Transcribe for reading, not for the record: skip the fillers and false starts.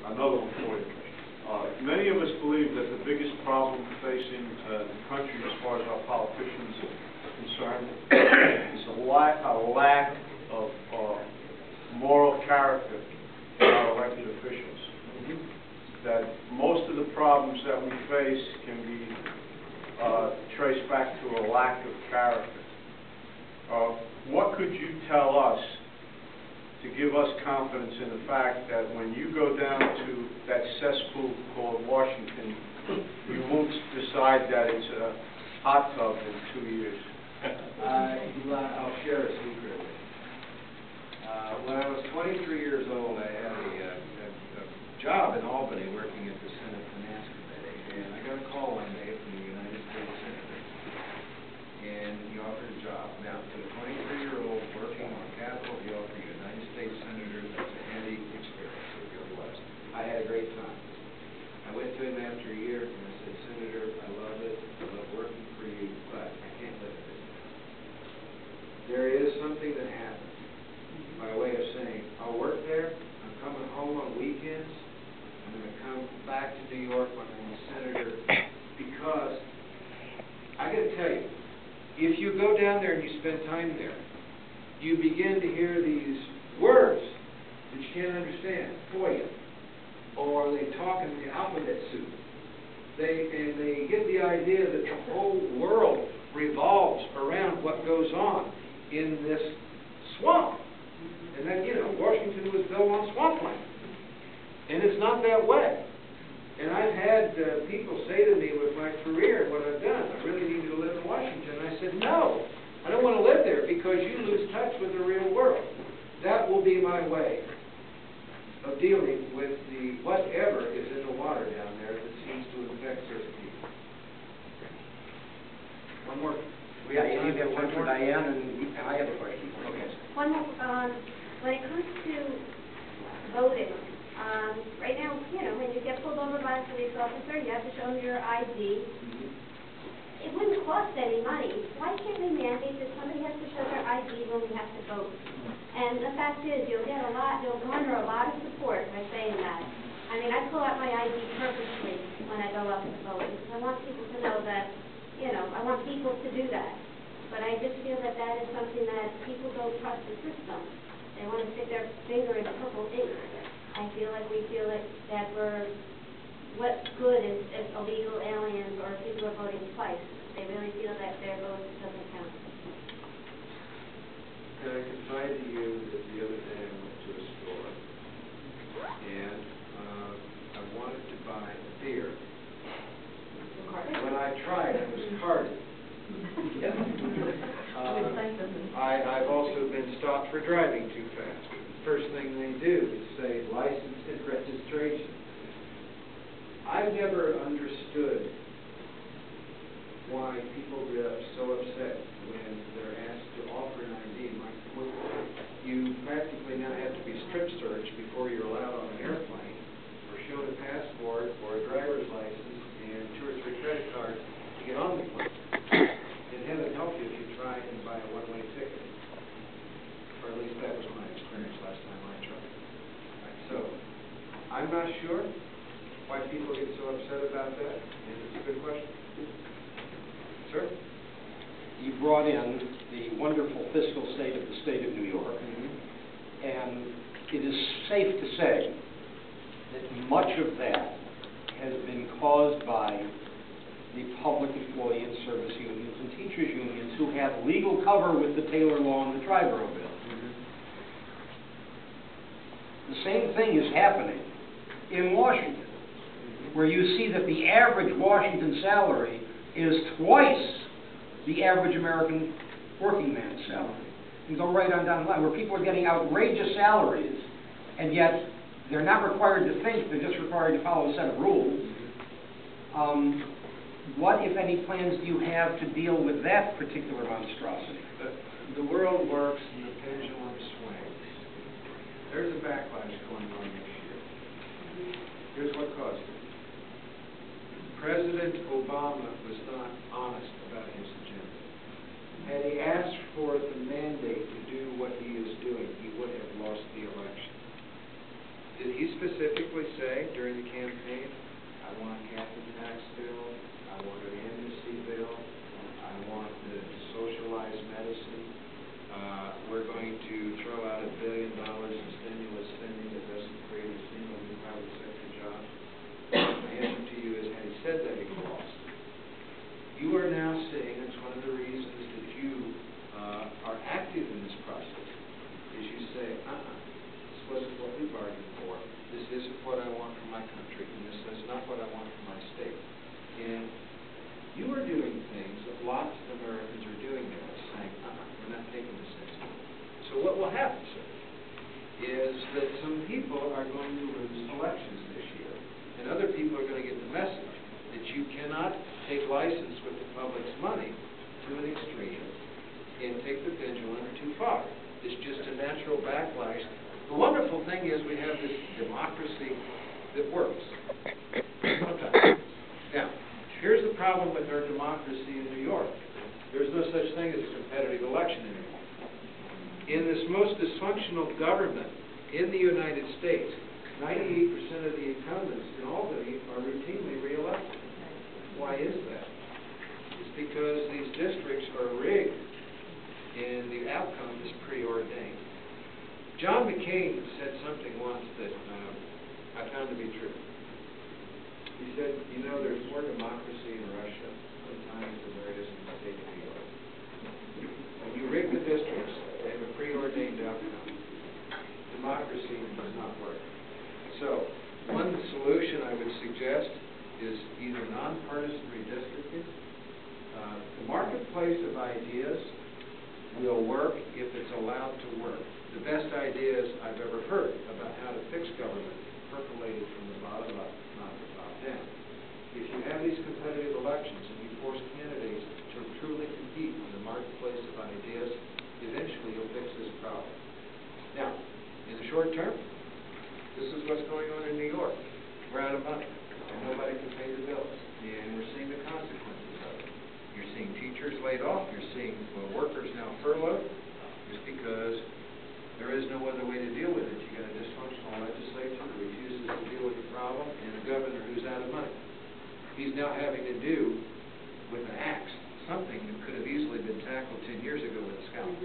another one for you. Many of us believe that the biggest problem facing the country as far as our politicians are concerned is a lack of moral character in our elected officials. That most of the problems that we face can be traced back to a lack of character. What could you tell us to give us confidence in the fact that when you go down to that cesspool called Washington, you won't decide that it's a hot tub in 2 years? I'll share a secret with you. When I was 23 years old, I had a job in Albany working at the Senate Finance Committee, and I got a call one day from the United States Senator, and he offered a job. Now, to a 23-year-old working on Capitol Hill for the United States Senator, that's a handy experience. It really was. I had a great time. I went to him after a year, and I said, Senator, I love it. I love working for you, but I can't live in this town. There is something that happens by way of saying, I'll work there. I'm coming home on weekends. I'm going to come back to New York when I'm a senator, because I got to tell you, if you go down there and you spend time there, you begin to hear these words that you can't understand, FOIA, or they talk in the alphabet soup. They get the idea that the whole world revolves around what goes on in this swamp. And then, you know, Washington was built on swampland. And it's not that way. And I've had people say to me with my career and what I've done, I really need to live in Washington. And I said, no, I don't want to live there because you lose touch with the real world. That will be my way of dealing with the whatever is in the water down there that seems to affect certain people. One more. Yeah, you have one for Diane, and I have a question. Okay. One more. When it comes to voting, right now, you know, when you get pulled over by a police officer, you have to show them your ID. It wouldn't cost any money. Why can't we mandate that somebody has to show their ID when we have to vote? And the fact is, you'll garner a lot of support by saying that. I mean, I pull out my ID purposely when I go up to vote, because I want people to know that, you know, I want people to do that. But I just feel that that is something that people don't trust the system. They want to stick their finger in purple ink. I feel like we feel that we're what's good is illegal aliens or people are voting twice. They really feel that their vote doesn't count. Can I confide to you that the other day I went to a store and I wanted to buy a beer. When I tried, it was carded. I've also been stopped for driving too fast. The first thing they do is say license and registration. I've never understood why people get so upset when they're asked to offer an ID. You practically now have to be strip searched before you're allowed on an airplane, or show a passport or a driver's license and 2 or 3 credit cards to get on the plane. And heaven help you if you try and buy a one-way ticket. Or at least that was my experience last time I tried. Right, so, I'm not sure why people get so upset about that, and it's a good question. Sir? You brought in the wonderful fiscal state of the state of New York, and it is safe to say that much of that has been caused by the public employee and service unions and teachers unions who have legal cover with the Taylor Law and the Triborough Bill. The same thing is happening in Washington, where you see that the average Washington salary is twice the average American working man's salary. You go right on down the line, where people are getting outrageous salaries, and yet they're not required to think, they're just required to follow a set of rules. What, if any, plans do you have to deal with that particular monstrosity? The world works and the pendulum swings. There's a backlash going on this year. Here's what caused it. President Obama was not honest about his agenda. Had he asked for the mandate to do what he is doing, he would have lost the election. Did he he specifically say during the campaign, I want a cap and tax bill, I want an amnesty bill, I want to socialize medicine, we're going to throw out $1 billion in stimulus spending that doesn't create a single new private sector job? My answer to you is, had he said that, he lost. You are now seeing, it's one of the reasons that you are active in this process, is you say, this wasn't what we bargained for, this isn't what I want for my country, and this is not what I want for my state. And you are doing things that lots of Americans are doing now, saying, we're not taking this next time. So what will happen, sir, is that some people are going to lose elections this year, and other people are going to get the message that you cannot take license with the public's money to an extreme and take the pendulum too far. It's just a natural backlash. The wonderful thing is we have this democracy that works. Sometimes. Now, here's the problem with our democracy in New York. There's no such thing as a competitive election anymore. In this most dysfunctional government in the United States, 98% of the incumbents in Albany are routinely reelected. Why is that? It's because these districts are rigged and the outcome is preordained. John McCain said something once that I found to be true. He said, you know, there's more democracy in Russia sometimes than there is in the state of New York. When you rig the districts, they have a preordained outcome. Democracy does not work. So, one solution I would suggest is either nonpartisan redistricting. The marketplace of ideas will work if it's allowed to work. The best ideas I've ever heard about how to fix government percolated from the bottom up, not the top down. If you have these competitive elections and you force candidates to truly compete in the marketplace of ideas, eventually you'll fix this problem. Now, in the short term, this is what's going on in New York. We're out of money, and nobody can pay the bills, and we're seeing the consequences of it. You're seeing teachers laid off, you're seeing workers now furloughed, just because there is no other way to deal with it. You got a dysfunctional legislature that refuses to deal with the problem, and a governor who's out of money. He's now having to do with an axe something that could have easily been tackled 10 years ago with a scalpel.